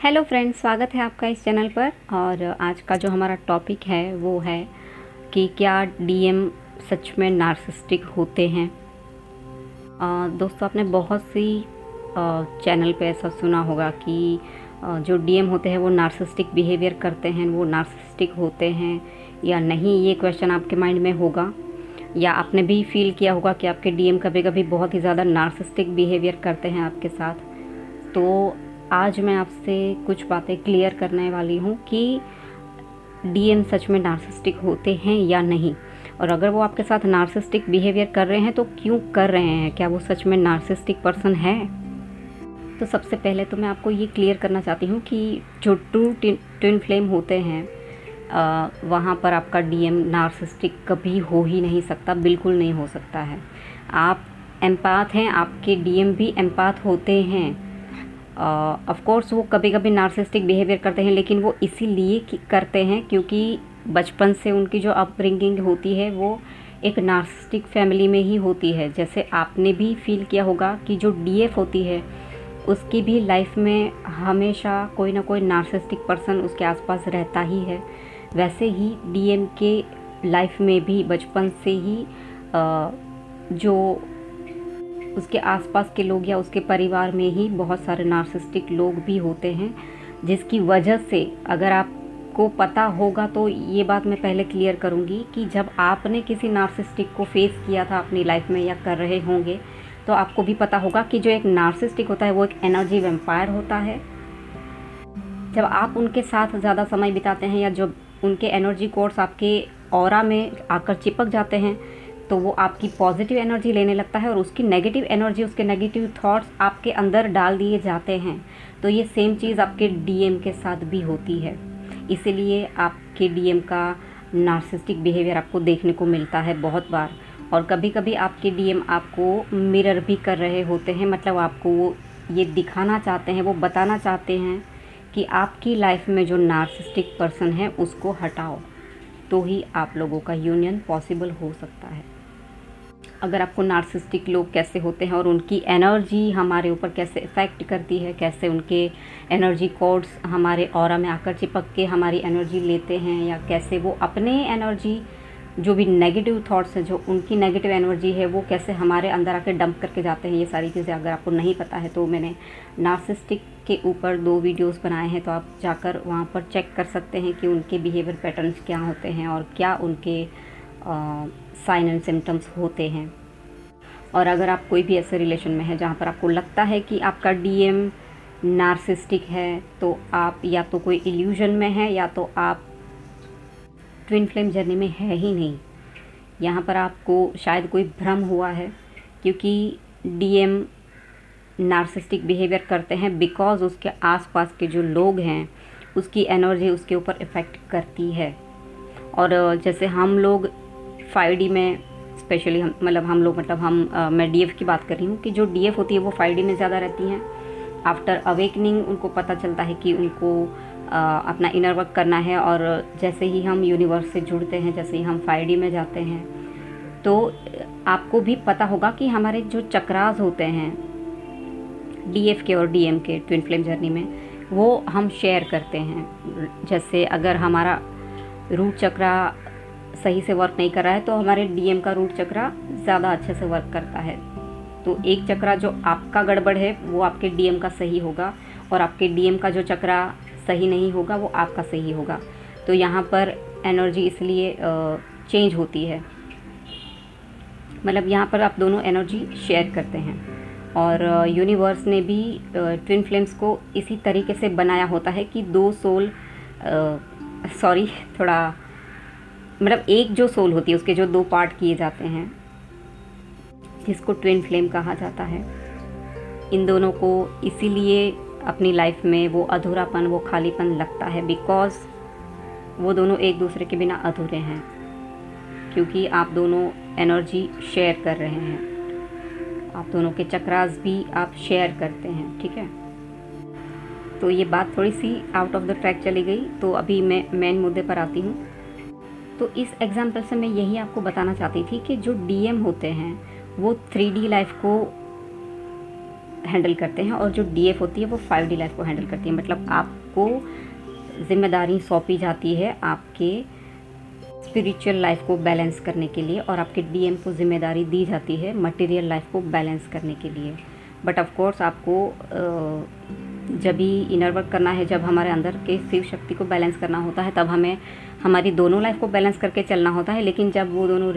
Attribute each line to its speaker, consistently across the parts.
Speaker 1: Hello friends, स्वागत है आपका इस चैनल पर। और आज का जो हमारा टॉपिक है वो है कि क्या डीएम सच में नार्सिसिस्टिक होते हैं। दोस्तों, आपने बहुत सी चैनल पे ऐसा सुना होगा कि जो डीएम होते हैं वो नार्सिसिस्टिक बिहेवियर करते हैं, वो नार्सिसिस्टिक होते हैं या नहीं, ये क्वेश्चन आपके माइंड में होगा। या आपने भी फील किया होगा कि आपके डीएम कभी कभी बहुत ही ज़्यादा नार्सिसिस्टिक बिहेवियर करते हैं आपके साथ। तो आज मैं आपसे कुछ बातें क्लियर करने वाली हूँ कि डीएम सच में नार्सिसिस्टिक होते हैं या नहीं, और अगर वो आपके साथ नार्सिसिस्टिक बिहेवियर कर रहे हैं तो क्यों कर रहे हैं, क्या वो सच में नार्सिसिस्टिक पर्सन है। तो सबसे पहले तो मैं आपको ये क्लियर करना चाहती हूँ कि जो ट्रू ट्विन फ्लेम होते हैं वहाँ पर आपका डीएम नार्सिसिस्टिक कभी हो ही नहीं सकता, बिल्कुल नहीं हो सकता है। आप एम्पैथ हैं, आपके डीएम भी एम्पैथ होते हैं। ऑफ कोर्स वो कभी कभी नार्सिसिस्टिक बिहेवियर करते हैं, लेकिन वो इसीलिए करते हैं क्योंकि बचपन से उनकी जो अपब्रिंगिंग होती है वो एक नार्सिसिस्टिक फैमिली में ही होती है। जैसे आपने भी फील किया होगा कि जो डीएफ होती है उसकी भी लाइफ में हमेशा कोई ना कोई नार्सिसिस्टिक पर्सन उसके आसपास रहता ही है, वैसे ही डीएम के लाइफ में भी बचपन से ही जो उसके आसपास के लोग या उसके परिवार में ही बहुत सारे नार्सिसिस्टिक लोग भी होते हैं, जिसकी वजह से अगर आपको पता होगा तो ये बात मैं पहले क्लियर करूँगी कि जब आपने किसी नार्सिसिस्टिक को फेस किया था अपनी लाइफ में या कर रहे होंगे तो आपको भी पता होगा कि जो एक नार्सिसिस्टिक होता है वो एक एनर्जी वैम्पायर होता है। जब आप उनके साथ ज़्यादा समय बिताते हैं या जब उनके एनर्जी कोर्स आपके ऑरा में आकर चिपक जाते हैं तो वो आपकी पॉजिटिव एनर्जी लेने लगता है और उसकी नेगेटिव एनर्जी, उसके नेगेटिव थॉट्स आपके अंदर डाल दिए जाते हैं। तो ये सेम चीज़ आपके डीएम के साथ भी होती है, इसीलिए आपके डीएम का नार्सिसिस्टिक बिहेवियर आपको देखने को मिलता है बहुत बार। और कभी कभी आपके डीएम आपको मिरर भी कर रहे होते हैं, मतलब आपको वो ये दिखाना चाहते हैं, वो बताना चाहते हैं कि आपकी लाइफ में जो नार्सिसिस्टिक पर्सन है उसको हटाओ, तो ही आप लोगों का यूनियन पॉसिबल हो सकता है। अगर आपको नार्सिसिस्टिक लोग कैसे होते हैं और उनकी एनर्जी हमारे ऊपर कैसे इफ़ेक्ट करती है, कैसे उनके एनर्जी कोड्स हमारे ऑरा में आकर चिपक के हमारी एनर्जी लेते हैं, या कैसे वो अपने एनर्जी जो भी नेगेटिव थॉट्स हैं, जो उनकी नेगेटिव एनर्जी है, वो कैसे हमारे अंदर आकर डंप करके जाते हैं, ये सारी चीज़ें अगर आपको नहीं पता है तो मैंने नार्सिसिस्टिक के ऊपर 2 वीडियोस बनाए हैं, तो आप जाकर वहाँ पर चेक कर सकते हैं कि उनके बिहेवियर पैटर्न्स क्या होते हैं और क्या उनके साइन एंड सिम्टम्स होते हैं। और अगर आप कोई भी ऐसे रिलेशन में है जहाँ पर आपको लगता है कि आपका डीएम नार्सिसिस्टिक है, तो आप या तो कोई इल्यूजन में है या तो आप ट्विन फ्लेम जर्नी में है ही नहीं। यहाँ पर आपको शायद कोई भ्रम हुआ है, क्योंकि डीएम नार्सिसिस्टिक बिहेवियर करते हैं बिकॉज उसके आसपास के जो लोग हैं उसकी एनर्जी उसके ऊपर इफ़ेक्ट करती है। और जैसे हम लोग 5D में स्पेशली मैं डीएफ की बात कर रही हूँ कि जो डीएफ होती है वो 5D में ज़्यादा रहती हैं। आफ्टर अवेकनिंग उनको पता चलता है कि उनको अपना इनर वर्क करना है, और जैसे ही हम यूनिवर्स से जुड़ते हैं, जैसे ही हम 5D में जाते हैं, तो आपको भी पता होगा कि हमारे जो चक्रास होते हैं डीएफ के और डीएम के ट्विन फ्लेम जर्नी में, वो हम शेयर करते हैं। जैसे अगर हमारा रूट चक्रा सही से वर्क नहीं कर रहा है तो हमारे डीएम का रूट चक्रा ज़्यादा अच्छे से वर्क करता है। तो एक चक्रा जो आपका गड़बड़ है वो आपके डीएम का सही होगा, और आपके डीएम का जो चक्रा सही नहीं होगा वो आपका सही होगा। तो यहाँ पर एनर्जी इसलिए चेंज होती है, मतलब यहाँ पर आप दोनों एनर्जी शेयर करते हैं। और यूनिवर्स ने भी ट्विन फ्लेम्स को इसी तरीके से बनाया होता है कि 2 सोल एक जो सोल होती है उसके जो 2 पार्ट किए जाते हैं, जिसको ट्विन फ्लेम कहा जाता है। इन दोनों को इसीलिए अपनी लाइफ में वो अधूरापन, वो खालीपन लगता है, बिकॉज़ वो दोनों एक दूसरे के बिना अधूरे हैं, क्योंकि आप दोनों एनर्जी शेयर कर रहे हैं, आप दोनों के चक्रास भी आप शेयर करते हैं, ठीक है। तो ये बात थोड़ी सी आउट ऑफ द ट्रैक चली गई, तो अभी मैं मेन मुद्दे पर आती हूँ। तो इस एग्जाम्पल से मैं यही आपको बताना चाहती थी कि जो डीएम होते हैं वो 3D लाइफ को हैंडल करते हैं और जो DF होती है वो 5D लाइफ को हैंडल करती है। मतलब आपको जिम्मेदारी सौंपी जाती है आपके स्पिरिचुअल लाइफ को बैलेंस करने के लिए, और आपके DM को जिम्मेदारी दी जाती है मटेरियल लाइफ को बैलेंस करने के लिए। बट ऑफ कोर्स आपको जब भी इनर वर्क करना है, जब हमारे अंदर के शिव शक्ति को बैलेंस करना होता है, तब हमें हमारी दोनों लाइफ को बैलेंस करके चलना होता है। लेकिन जब वो दोनों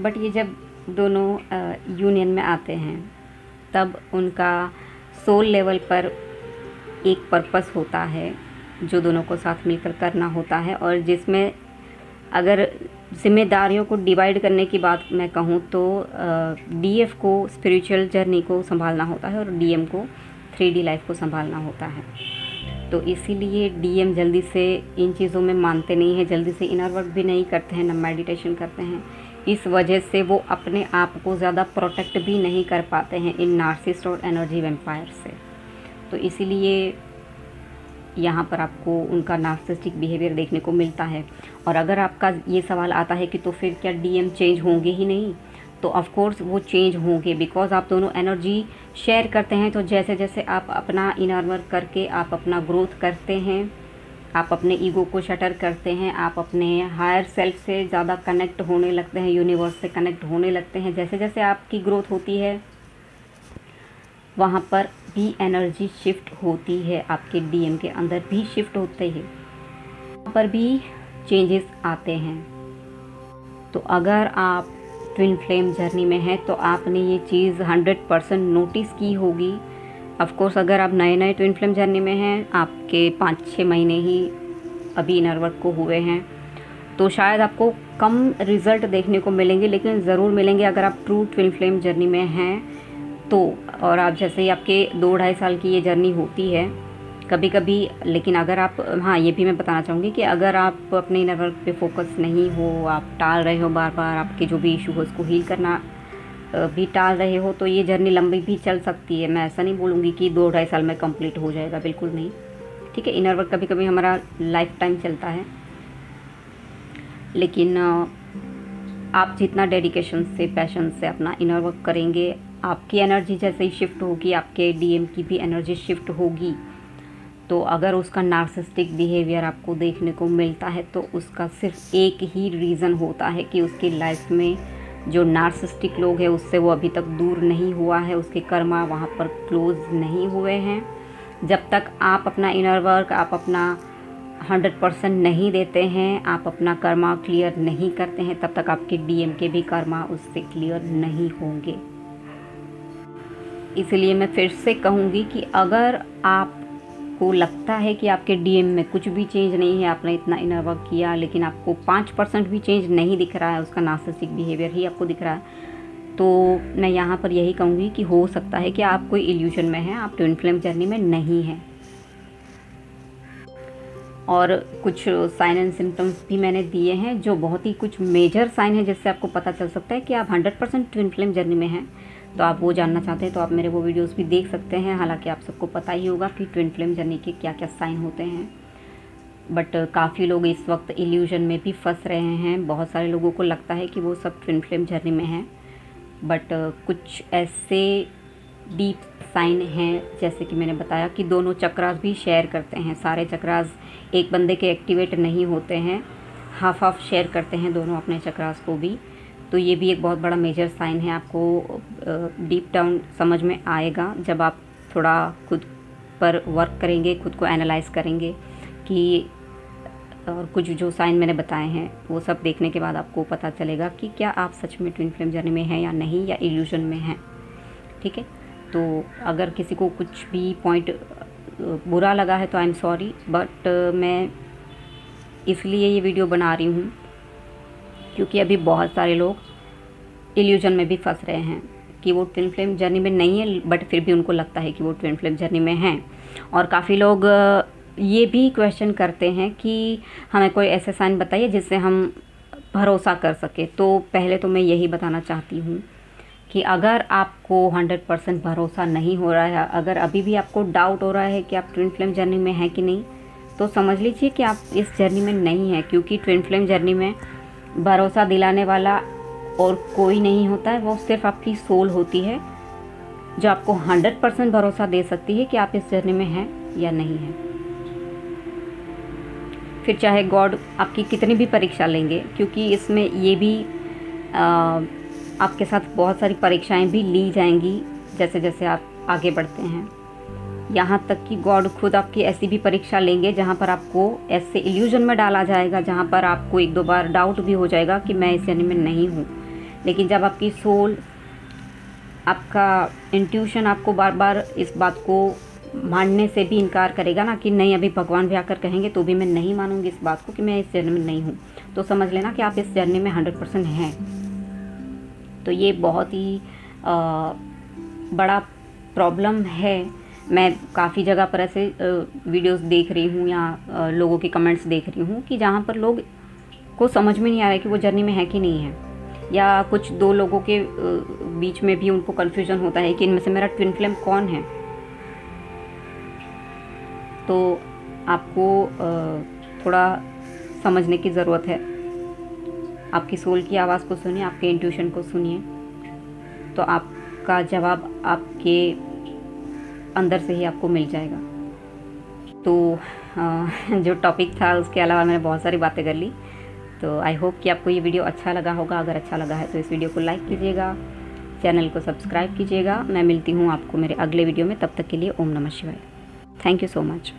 Speaker 1: बट ये जब दोनों यूनियन में आते हैं, तब उनका सोल लेवल पर एक पर्पस होता है जो दोनों को साथ मिलकर करना होता है, और जिसमें अगर जिम्मेदारियों को डिवाइड करने की बात मैं कहूँ तो DF को स्पिरिचुअल जर्नी को संभालना होता है और DM को 3D लाइफ को संभालना होता है। तो इसीलिए DM जल्दी से इन चीज़ों में मानते नहीं हैं, जल्दी से इनर वर्क भी नहीं करते हैं, ना मेडिटेशन करते हैं। इस वजह से वो अपने आप को ज़्यादा प्रोटेक्ट भी नहीं कर पाते हैं इन नार्सिसिस्ट और एनर्जी वैम्पायर से। तो इसीलिए यहाँ पर आपको उनका नार्सिसिस्टिक बिहेवियर देखने को मिलता है। और अगर आपका ये सवाल आता है कि तो फिर क्या DM चेंज होंगे ही नहीं, तो ऑफ कोर्स वो चेंज होंगे, बिकॉज आप दोनों एनर्जी शेयर करते हैं। तो जैसे जैसे आप अपना इनर वर्क करके आप अपना ग्रोथ करते हैं, आप अपने ईगो को शटर करते हैं, आप अपने हायर सेल्फ से ज़्यादा कनेक्ट होने लगते हैं, यूनिवर्स से कनेक्ट होने लगते हैं। जैसे जैसे आपकी ग्रोथ होती है वहाँ पर भी एनर्जी शिफ्ट होती है, आपके DM के अंदर भी शिफ्ट होते हैं, वहाँ पर भी चेंजेस आते हैं। तो अगर आप ट्विन फ्लेम जर्नी में हैं तो आपने ये चीज़ 100% नोटिस की होगी। ऑफ कोर्स अगर आप नए नए ट्विन फ्लेम जर्नी में हैं, आपके 5-6 महीने ही अभी इनर वर्क को हुए हैं, तो शायद आपको कम रिज़ल्ट देखने को मिलेंगे, लेकिन ज़रूर मिलेंगे अगर आप ट्रू ट्विन फ्लेम जर्नी में हैं तो। और आप जैसे ही आपके 2-2.5 साल की ये जर्नी होती है कभी कभी, लेकिन अगर आप, हाँ ये भी मैं बताना चाहूँगी कि अगर आप अपने इनर वर्क पे फोकस नहीं हो, आप टाल रहे हो बार बार, आपके जो भी इशू हो उसको हील करना भी टाल रहे हो, तो ये जर्नी लंबी भी चल सकती है। मैं ऐसा नहीं बोलूँगी कि 2-2.5 साल में कंप्लीट हो जाएगा, बिल्कुल नहीं। ठीक है, इनर वर्क कभी कभी हमारा लाइफ टाइम चलता है, लेकिन आप जितना डेडिकेशन से, पैशन से अपना इनर वर्क करेंगे, आपकी एनर्जी जैसे ही शिफ्ट होगी, आपके DM की भी एनर्जी शिफ्ट होगी। तो अगर उसका नार्सिसिस्टिक बिहेवियर आपको देखने को मिलता है तो उसका सिर्फ एक ही रीज़न होता है कि उसकी लाइफ में जो नार्सिसिस्टिक लोग हैं उससे वो अभी तक दूर नहीं हुआ है, उसके कर्मा वहाँ पर क्लोज नहीं हुए हैं। जब तक आप अपना इनर वर्क, आप अपना 100% नहीं देते हैं, आप अपना कर्मा क्लियर नहीं करते हैं, तब तक आपके DM के भी कर्मा उससे क्लियर नहीं होंगे। इसलिए मैं फिर से कहूँगी कि अगर आपको लगता है कि आपके DM में कुछ भी चेंज नहीं है, आपने इतना इनर वर्क किया लेकिन आपको 5% भी चेंज नहीं दिख रहा है, उसका नार्सिसिस्टिक बिहेवियर ही आपको दिख रहा है, तो मैं यहाँ पर यही कहूँगी कि हो सकता है कि आप कोई इल्यूजन में हैं, आप ट्विन फ्लेम जर्नी में नहीं हैं। और कुछ साइन एंड सिम्टम्स भी मैंने दिए हैं जो बहुत ही कुछ मेजर साइन है जिससे आपको पता चल सकता है कि आप 100% ट्विन फ्लेम जर्नी में हैं। तो आप वो जानना चाहते हैं तो आप मेरे वो वीडियोस भी देख सकते हैं। हालांकि आप सबको पता ही होगा कि ट्विन फ्लेम जर्नी के क्या क्या साइन होते हैं, बट काफ़ी लोग इस वक्त इल्यूजन में भी फंस रहे हैं। बहुत सारे लोगों को लगता है कि वो सब ट्विन फ्लेम जर्नी में हैं, बट कुछ ऐसे डीप साइन हैं जैसे कि मैंने बताया कि दोनों चक्रास भी शेयर करते हैं। सारे चक्रास एक बंदे के एक्टिवेट नहीं होते हैं, हाफ हाफ शेयर करते हैं दोनों अपने चक्रास को भी। तो ये भी एक बहुत बड़ा मेजर साइन है, आपको डीप डाउन समझ में आएगा जब आप थोड़ा खुद पर वर्क करेंगे, खुद को एनालाइज करेंगे कि और कुछ जो साइन मैंने बताए हैं वो सब देखने के बाद आपको पता चलेगा कि क्या आप सच में ट्विन फ्लेम जर्नी में हैं या नहीं, या इल्यूजन में हैं। ठीक है, तो अगर किसी को कुछ भी पॉइंट बुरा लगा है तो आई एम सॉरी, बट मैं इसलिए ये वीडियो बना रही हूँ क्योंकि अभी बहुत सारे लोग इल्यूजन में भी फंस रहे हैं कि वो ट्विन फ्लेम जर्नी में नहीं है, बट फिर भी उनको लगता है कि वो ट्विन फ्लेम जर्नी में हैं। और काफ़ी लोग ये भी क्वेश्चन करते हैं कि हमें कोई ऐसे साइन बताइए जिससे हम भरोसा कर सके। तो पहले तो मैं यही बताना चाहती हूँ कि अगर आपको 100% भरोसा नहीं हो रहा है, अगर अभी भी आपको डाउट हो रहा है कि आप ट्विन फ्लेम जर्नी में हैं कि नहीं, तो समझ लीजिए कि आप इस जर्नी में नहीं हैं, क्योंकि ट्विन फ्लेम जर्नी में भरोसा दिलाने वाला और कोई नहीं होता है, वो सिर्फ आपकी सोल होती है जो आपको 100% भरोसा दे सकती है कि आप इस जर्नी में हैं या नहीं हैं। फिर चाहे गॉड आपकी कितनी भी परीक्षा लेंगे, क्योंकि इसमें ये भी आपके साथ बहुत सारी परीक्षाएं भी ली जाएंगी जैसे जैसे आप आगे बढ़ते हैं। यहाँ तक कि गॉड खुद आपकी ऐसी भी परीक्षा लेंगे जहाँ पर आपको ऐसे इल्यूजन में डाला जाएगा, जहाँ पर आपको 1-2 बार डाउट भी हो जाएगा कि मैं इस जर्नी में नहीं हूँ। लेकिन जब आपकी सोल, आपका इंट्यूशन आपको बार बार इस बात को मानने से भी इनकार करेगा ना कि नहीं, अभी भगवान भी आकर कहेंगे तो भी मैं नहीं मानूंगी इस बात को कि मैं इस जर्नी में नहीं हूँ, तो समझ लेना कि आप इस जर्नी में 100% हैं। तो ये बहुत ही बड़ा प्रॉब्लम है। मैं काफ़ी जगह पर ऐसे वीडियोस देख रही हूँ या लोगों के कमेंट्स देख रही हूँ कि जहाँ पर लोग को समझ में नहीं आ रहा है कि वो जर्नी में है कि नहीं है, या कुछ 2 लोगों के बीच में भी उनको कन्फ्यूज़न होता है कि इनमें से मेरा ट्विन फ्लेम कौन है। तो आपको थोड़ा समझने की ज़रूरत है। आपकी सोल की आवाज़ को सुनिए, आपके इंट्यूशन को सुनिए, तो आपका जवाब आपके अंदर से ही आपको मिल जाएगा। तो जो टॉपिक था उसके अलावा मैंने बहुत सारी बातें कर ली। तो आई होप कि आपको ये वीडियो अच्छा लगा होगा। अगर अच्छा लगा है तो इस वीडियो को लाइक कीजिएगा, चैनल को सब्सक्राइब कीजिएगा। मैं मिलती हूँ आपको मेरे अगले वीडियो में, तब तक के लिए ओम नमः शिवाय। Thank you so much.